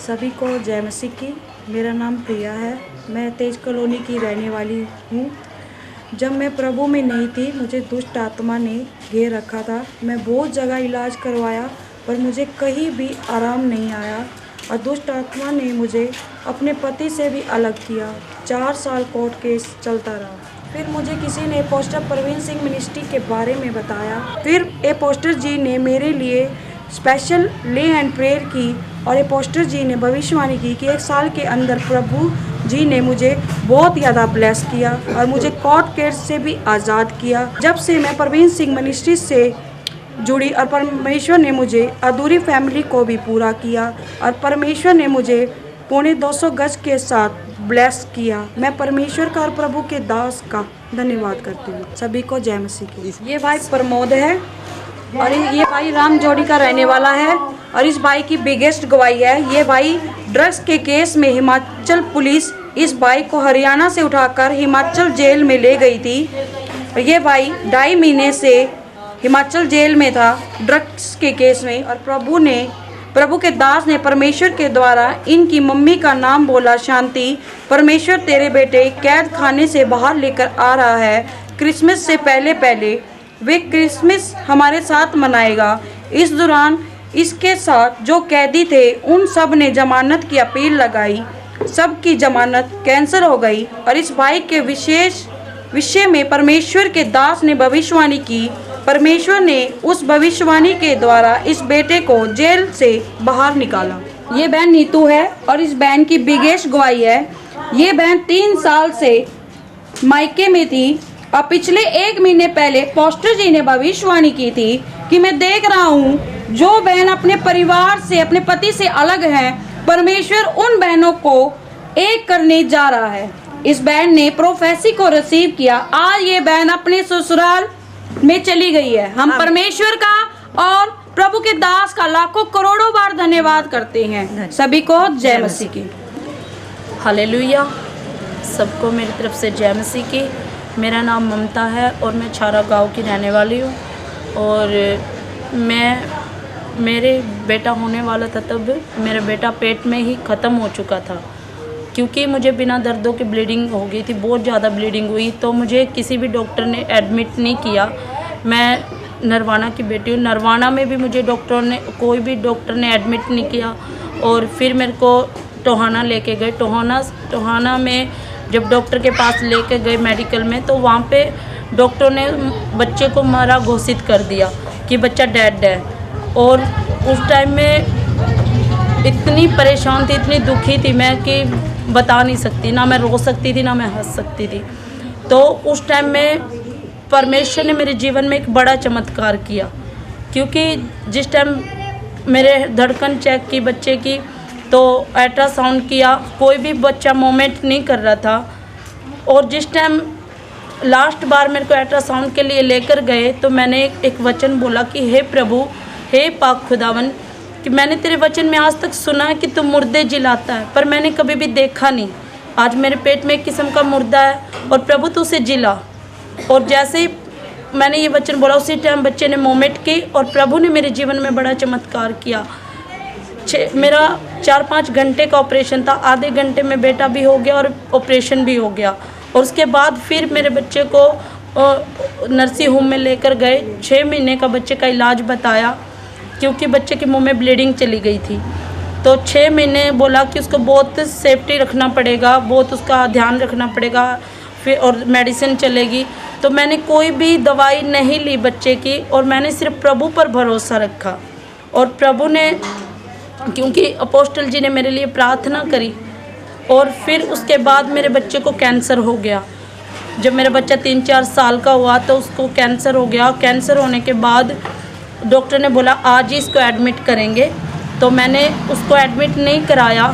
सभी को जय मसीह की। मेरा नाम प्रिया है। मैं तेज कॉलोनी की रहने वाली हूँ। जब मैं प्रभु में नहीं थी, मुझे दुष्ट आत्मा ने घेर रखा था। मैं बहुत जगह इलाज करवाया पर मुझे कहीं भी आराम नहीं आया और दुष्ट आत्मा ने मुझे अपने पति से भी अलग किया। 4 साल कोर्ट केस चलता रहा। फिर मुझे किसी ने पोस्टर प्रवीण सिंह मिनिस्ट्री के बारे में बताया। फिर ए पोस्टर जी ने मेरे लिए स्पेशल ले एंड प्रेयर की और ये पोस्टर जी ने भविष्यवाणी की कि 1 साल के अंदर प्रभु जी ने मुझे बहुत ज़्यादा ब्लेस किया और मुझे कोर्ट केस से भी आज़ाद किया। जब से मैं प्रवीण सिंह मिनिस्ट्री से जुड़ी और परमेश्वर ने मुझे अधूरी फैमिली को भी पूरा किया और परमेश्वर ने मुझे पौने 200 गज के साथ ब्लेस किया। मैं परमेश्वर का और प्रभु के दास का धन्यवाद करती हूँ। सभी को जय मसीह की। ये भाई प्रमोद है और ये भाई राम जोड़ी का रहने वाला है और इस भाई की बिगेस्ट गवाही है। ये भाई ड्रग्स के केस में हिमाचल पुलिस इस भाई को हरियाणा से उठाकर हिमाचल जेल में ले गई थी। ये भाई 2.5 महीने से हिमाचल जेल में था ड्रग्स के केस में और प्रभु के दास ने परमेश्वर के द्वारा इनकी मम्मी का नाम बोला शांति। परमेश्वर तेरे बेटे कैद खाने से बाहर लेकर आ रहा है। क्रिसमस से पहले वे क्रिसमस हमारे साथ मनाएगा। इस दौरान इसके साथ जो कैदी थे उन सब ने जमानत की अपील लगाई। सबकी जमानत कैंसिल हो गई और इस भाई के विषय में परमेश्वर के दास ने भविष्यवाणी की। परमेश्वर ने उस भविष्यवाणी के द्वारा इस बेटे को जेल से बाहर निकाला। ये बहन नीतू है और इस बहन की बिगेस्ट गवाही है। ये बहन 3 साल से मायके में थी और पिछले 1 महीने पहले पोस्टर जी ने भविष्यवाणी की थी कि मैं देख रहा हूँ जो बहन अपने परिवार से अपने पति से अलग हैं, परमेश्वर उन बहनों को एक करने जा रहा है। इस बहन ने प्रोफेसी को रिसीव किया। आज ये बहन अपने ससुराल में चली गई है। हम परमेश्वर का और प्रभु के दास का लाखों करोड़ों बार धन्यवाद करते हैं। सभी को जय मसीह की। हालेलुया। सबको मेरी तरफ से जय मसीह की। मेरा नाम ममता है और मैं छारा गांव की रहने वाली हूँ और मेरे बेटा होने वाला था तब मेरा बेटा पेट में ही ख़त्म हो चुका था क्योंकि मुझे बिना दर्दों की ब्लीडिंग हो गई थी। बहुत ज़्यादा ब्लीडिंग हुई तो मुझे किसी भी डॉक्टर ने एडमिट नहीं किया। मैं नरवाना की बेटी हूँ। नरवाना में भी मुझे कोई भी डॉक्टर ने एडमिट नहीं किया और फिर मेरे को टोहाना लेके गए। टोहाना में जब डॉक्टर के पास लेके गए मेडिकल में तो वहाँ पे डॉक्टर ने बच्चे को मरा घोषित कर दिया कि बच्चा डेड है। और उस टाइम में इतनी परेशान थी, इतनी दुखी थी मैं कि बता नहीं सकती। ना मैं रो सकती थी ना मैं हंस सकती थी। तो उस टाइम में परमेश्वर ने मेरे जीवन में एक बड़ा चमत्कार किया क्योंकि जिस टाइम मेरे धड़कन चेक की बच्चे की तो अल्ट्रासाउंड किया, कोई भी बच्चा मूवमेंट नहीं कर रहा था। और जिस टाइम लास्ट बार मेरे को अल्ट्रासाउंड के लिए लेकर गए तो मैंने एक वचन बोला कि हे प्रभु, हे पाक खुदावन, कि मैंने तेरे वचन में आज तक सुना है कि तू मुर्दे जिलाता है पर मैंने कभी भी देखा नहीं। आज मेरे पेट में एक किस्म का मुर्दा है और प्रभु तू उसे जिला। और जैसे ही मैंने ये वचन बोला उसी टाइम बच्चे ने मूवमेंट की और प्रभु ने मेरे जीवन में बड़ा चमत्कार किया। मेरा 4-5 घंटे का ऑपरेशन था। आधे घंटे में बेटा भी हो गया और ऑपरेशन भी हो गया। और उसके बाद फिर मेरे बच्चे को नर्सिंग होम में लेकर गए। 6 महीने का बच्चे का इलाज बताया क्योंकि बच्चे के मुंह में ब्लीडिंग चली गई थी। तो 6 महीने बोला कि उसको बहुत सेफ्टी रखना पड़ेगा, बहुत उसका ध्यान रखना पड़ेगा, फिर और मेडिसिन चलेगी। तो मैंने कोई भी दवाई नहीं ली बच्चे की और मैंने सिर्फ प्रभु पर भरोसा रखा। और प्रभु ने, क्योंकि अपोस्टल जी ने मेरे लिए प्रार्थना करी। और फिर उसके बाद मेरे बच्चे को कैंसर हो गया। जब मेरा बच्चा 3-4 साल का हुआ तो उसको कैंसर हो गया। कैंसर होने के बाद डॉक्टर ने बोला आज ही इसको एडमिट करेंगे। तो मैंने उसको एडमिट नहीं कराया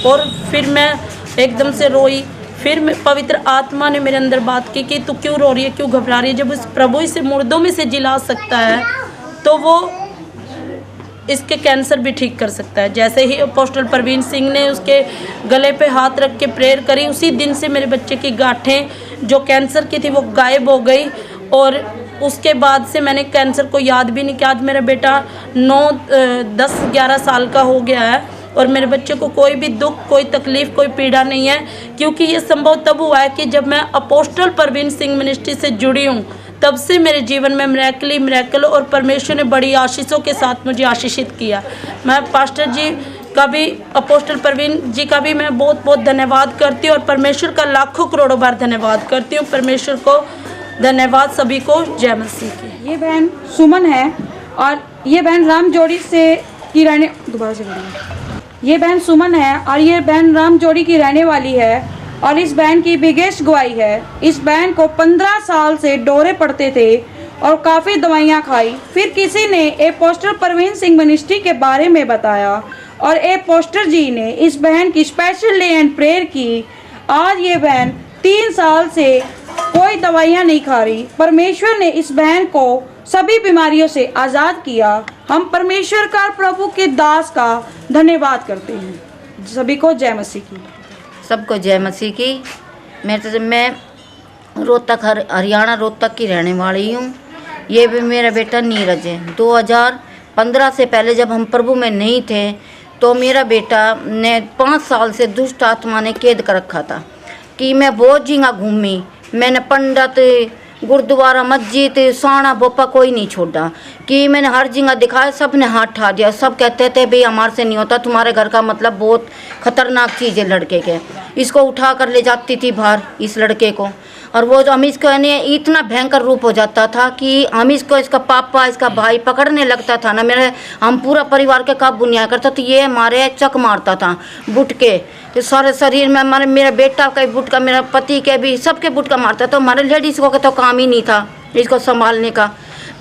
और फिर मैं एकदम से रोई। फिर पवित्र आत्मा ने मेरे अंदर बात की कि तू क्यों रो रही है, क्यों घबरा रही है। जब इस प्रभु इसे मुर्दों में से जिला सकता है तो वो इसके कैंसर भी ठीक कर सकता है। जैसे ही अपोस्टल प्रवीण सिंह ने उसके गले पे हाथ रख के प्रेयर करी, उसी दिन से मेरे बच्चे की गांठें जो कैंसर की थी वो गायब हो गई। और उसके बाद से मैंने कैंसर को याद भी नहीं किया। आज मेरा बेटा 9, 10, 11 साल का हो गया है और मेरे बच्चे को कोई भी दुख, कोई तकलीफ़, कोई पीड़ा नहीं है, क्योंकि ये संभव तब हुआ है कि जब मैं अपोस्टल परवीन सिंह मिनिस्ट्री से जुड़ी हूँ। तब से मेरे जीवन में मिरेकल और परमेश्वर ने बड़ी आशीषों के साथ मुझे आशीषित किया। मैं पास्टर जी का भी, अपोस्टल परवीन जी का भी मैं बहुत बहुत धन्यवाद करती हूँ और परमेश्वर का लाखों करोड़ों बार धन्यवाद करती हूँ। परमेश्वर को धन्यवाद, सभी को जय मसीह की। ये बहन सुमन है और ये बहन रामजोड़ी से की रहने दोबारा से बोलिए। ये बहन सुमन है और ये बहन रामजोड़ी की रहने वाली है और इस बहन की बिगेस्ट गवाही है। इस बहन को 15 साल से डोरे पड़ते थे और काफ़ी दवाइयाँ खाई। फिर किसी ने अपोस्टल परवीन सिंह मिनिस्ट्री के बारे में बताया और अपोस्टल जी ने इस बहन की स्पेशल डे एंड प्रेयर की। आज ये बहन 3 साल से कोई दवाइयाँ नहीं खा रही। परमेश्वर ने इस बहन को सभी बीमारियों से आज़ाद किया। हम परमेश्वर का, प्रभु के दास का धन्यवाद करते हैं। सभी को जय मसीह की। सबको जय मसीह की। मैं रोहतक, हरियाणा रोहतक की रहने वाली हूँ। ये भी मेरा बेटा नीरज है। 2015 से पहले जब हम प्रभु में नहीं थे तो मेरा बेटा ने 5 साल से दुष्ट आत्मा ने कैद कर रखा था कि मैं बहुत जगह घूमी। मैंने पंडित, गुरुद्वारा, मस्जिद, साना, बोपा कोई नहीं छोड़ा कि मैंने हर जगह दिखाया। सब ने हाथ उठा दिया। सब कहते थे भाई हमारे से नहीं होता, तुम्हारे घर का मतलब बहुत खतरनाक चीज़ है लड़के के। इसको उठा कर ले जाती थी बाहर, इस लड़के को। और वो जो हम इसको इतना भयंकर रूप हो जाता था कि हम इसको, इसका पापा, इसका भाई पकड़ने लगता था ना, हम पूरा परिवार के काबू नहीं आया करता। तो ये हमारे चक मारता था बुट के, तो सारे शरीर में हमारे, मेरा बेटा का बुट का, मेरा पति के भी, सबके बुट का मारता। तो हमारे लेडीज़ को तो काम ही नहीं था इसको संभालने का।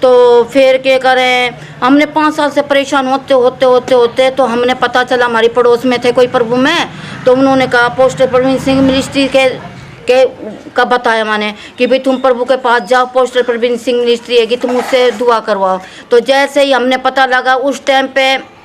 तो फिर क्या करें, हमने 5 साल से परेशान होते तो हमने पता चला, हमारी पड़ोस में थे कोई प्रभु में, तो उन्होंने कहा अपोस्टल परवीन सिंह मिनिस्ट्री का बताया मैंने कि भाई तुम प्रभु के पास जाओ, अपोस्टल परवीन सिंह मिनिस्ट्री है कि तुम उससे दुआ करवाओ। तो जैसे ही हमने पता लगा उस टाइम पे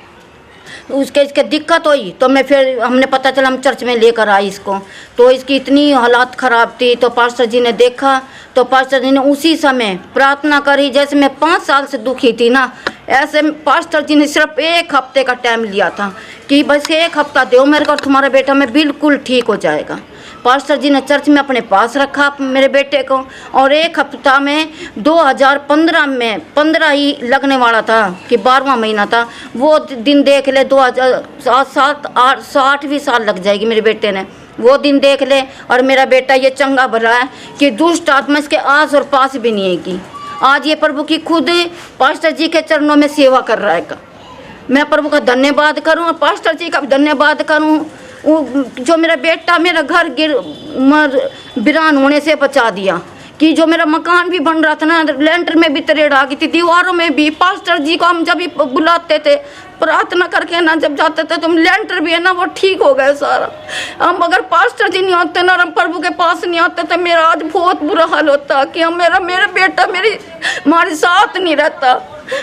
इसके दिक्कत हुई, तो हमने पता चला, हम चर्च में लेकर आए इसको। तो इसकी इतनी हालात ख़राब थी, तो पास्टर जी ने देखा, तो पास्टर जी ने उसी समय प्रार्थना करी। जैसे मैं 5 साल से दुखी थी ना, ऐसे पास्टर जी ने सिर्फ 1 हफ्ते का टाइम लिया था कि बस 1 हफ्ता दो मेरे को, तुम्हारा बेटा मैं बिल्कुल ठीक हो जाएगा। पास्टर जी ने चर्च में अपने पास रखा मेरे बेटे को, और 1 हफ्ता में 2015 में 15 ही लगने वाला था कि 12वां महीना था, वो दिन देख ले 2007-8वीं साल लग जाएगी मेरे बेटे ने, वो दिन देख ले। और मेरा बेटा ये चंगा भला है कि दुष्ट आत्मा इसके आस और पास भी नहीं है कि आज ये प्रभु की खुद पास्टर जी के चरणों में सेवा कर रहा है। मैं प्रभु का धन्यवाद करूं और पास्टर जी का भी धन्यवाद करूं, जो मेरा बेटा मेरा घर वीरान होने से बचा दिया। कि जो मेरा मकान भी बन रहा था ना, लेंटर में भी तरेड़ आ गई थी, दीवारों में भी। पास्टर जी को हम जब भी बुलाते थे प्रार्थना करके ना, जब जाते थे तो लेंटर भी है ना वो ठीक हो गए सारा। हम अगर पास्टर जी नहीं होते ना, हम प्रभु के पास नहीं आते तो मेरा आज बहुत बुरा हाल होता कि हम मेरा बेटा हमारे साथ नहीं रहता।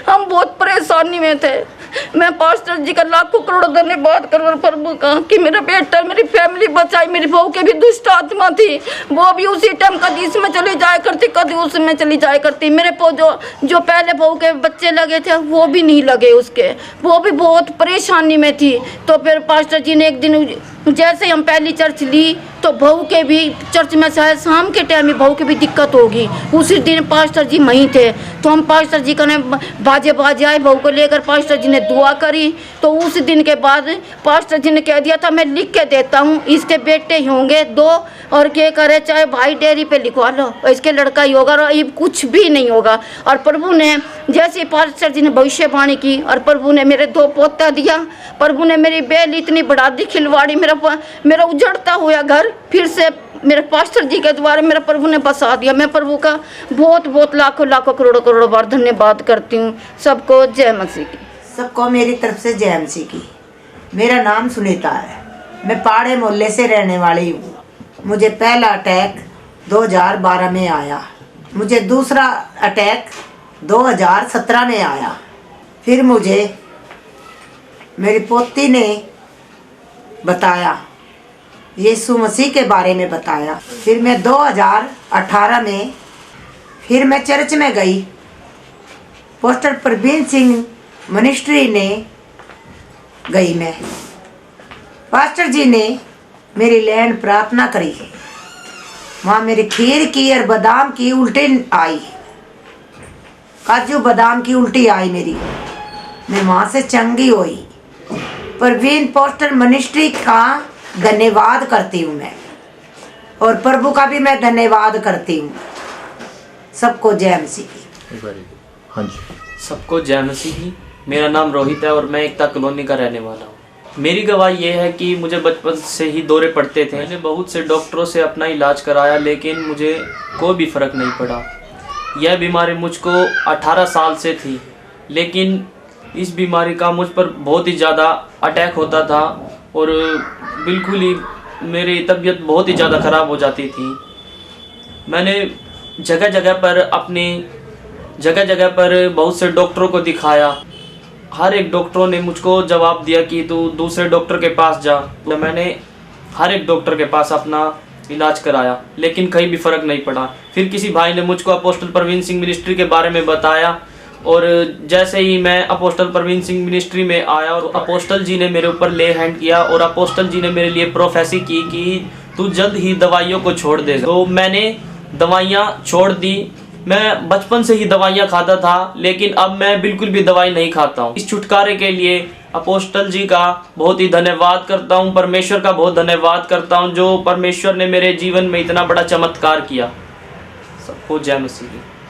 हम बहुत परेशानी में थे। मैं पास्टर जी का लाखों करोड़ों धन्यवाद करूँ प्रभु का कि मेरा बेटा, मेरी फैमिली बचाई। मेरी बहू के भी दुष्ट आत्मा थी, वो भी उसी टाइम कभी इसमें चली जाया करती, कभी उसमें चली जाया करती। मेरे को जो पहले बहू के बच्चे लगे थे वो भी नहीं लगे उसके, वो भी बहुत परेशानी में थी। तो फिर पास्टर जी ने एक दिन, जैसे हम पहली चर्च ली तो बहू के भी चर्च में शायद शाम के टाइम में बहू की भी दिक्कत होगी। उसी दिन पास्टर जी वहीं थे, तो हम पास्टर जी का ने बाजे आए, बहू को लेकर पास्टर जी ने दुआ करी। तो उस दिन के बाद पास्टर जी ने कह दिया था मैं लिख के देता हूँ, इसके बेटे ही होंगे 2, और क्या करे चाहे भाई डेयरी पे लिखवा लो, इसके लड़का ही होगा और ये कुछ भी नहीं होगा। और प्रभु ने जैसे पास्टर जी ने भविष्यवाणी की और प्रभु ने मेरे 2 पोता दिया। प्रभु ने मेरी बेल इतनी बढ़ा दी, खिलवाड़ी, मेरा उजड़ता हुआ घर फिर से मेरे पास्टर जी के द्वारा मेरा प्रभु ने बसा दिया। मैं प्रभु का बहुत बहुत लाखों करोड़ों बार धन्यवाद करती हूँ। सबको जय मसीह की। सबको मेरी तरफ से जय मसीह की। मेरा नाम सुनीता है, मैं पाड़े मोहल्ले से रहने वाली हूँ। मुझे पहला अटैक 2012 में आया, मुझे दूसरा अटैक 2017 में आया। फिर मुझे मेरी पोती ने बताया, यीशु मसीह के बारे में बताया। फिर मैं 2018 में फिर मैं चर्च में गई, अपोस्टल परवीन सिंह मिनिस्ट्री ने गई मैं। पास्टर जी ने मेरी लैंड प्रार्थना करी है, वहाँ मेरी खीर की और बादाम की उल्टी आई, काजू बादाम की उल्टी आई मेरी, मैं वहाँ से चंगी हुई। प्रवीण पोस्टल मिनिस्ट्री का धन्यवाद करती हूँ मैं, और प्रभु का भी मैं धन्यवाद करती हूँ। सबको जय मसीह की। हाँ जी, सबको जय मसीह की। मेरा नाम रोहित है और मैं एकता कॉलोनी का रहने वाला हूँ। मेरी गवाही ये है कि मुझे बचपन से ही दौरे पड़ते थे। मैंने बहुत से डॉक्टरों से अपना इलाज कराया, लेकिन मुझे कोई भी फ़र्क नहीं पड़ा। यह बीमारी मुझको 18 साल से थी, लेकिन इस बीमारी का मुझ पर बहुत ही ज़्यादा अटैक होता था और बिल्कुल ही मेरी तबीयत बहुत ही ज़्यादा ख़राब हो जाती थी। मैंने जगह जगह पर बहुत से डॉक्टरों को दिखाया। हर एक डॉक्टरों ने मुझको जवाब दिया कि तू दूसरे डॉक्टर के पास जा। तो मैंने हर एक डॉक्टर के पास अपना इलाज कराया, लेकिन कहीं भी फ़र्क नहीं पड़ा। फिर किसी भाई ने मुझको अपोस्टल प्रवीण सिंह मिनिस्ट्री के बारे में बताया, और जैसे ही मैं अपोस्टल प्रवीण सिंह मिनिस्ट्री में आया और अपोस्टल जी ने मेरे ऊपर ले हैंड किया और अपोस्टल जी ने मेरे लिए प्रोफेसी की कि तू जल्द ही दवाइयों को छोड़ देगा। तो मैंने दवाइयाँ छोड़ दी। मैं बचपन से ही दवाइयाँ खाता था, लेकिन अब मैं बिल्कुल भी दवाई नहीं खाता हूँ। इस छुटकारे के लिए अपोस्टल जी का बहुत ही धन्यवाद करता हूँ, परमेश्वर का बहुत धन्यवाद करता हूँ, जो परमेश्वर ने मेरे जीवन में इतना बड़ा चमत्कार किया। सबको जय मसीह की।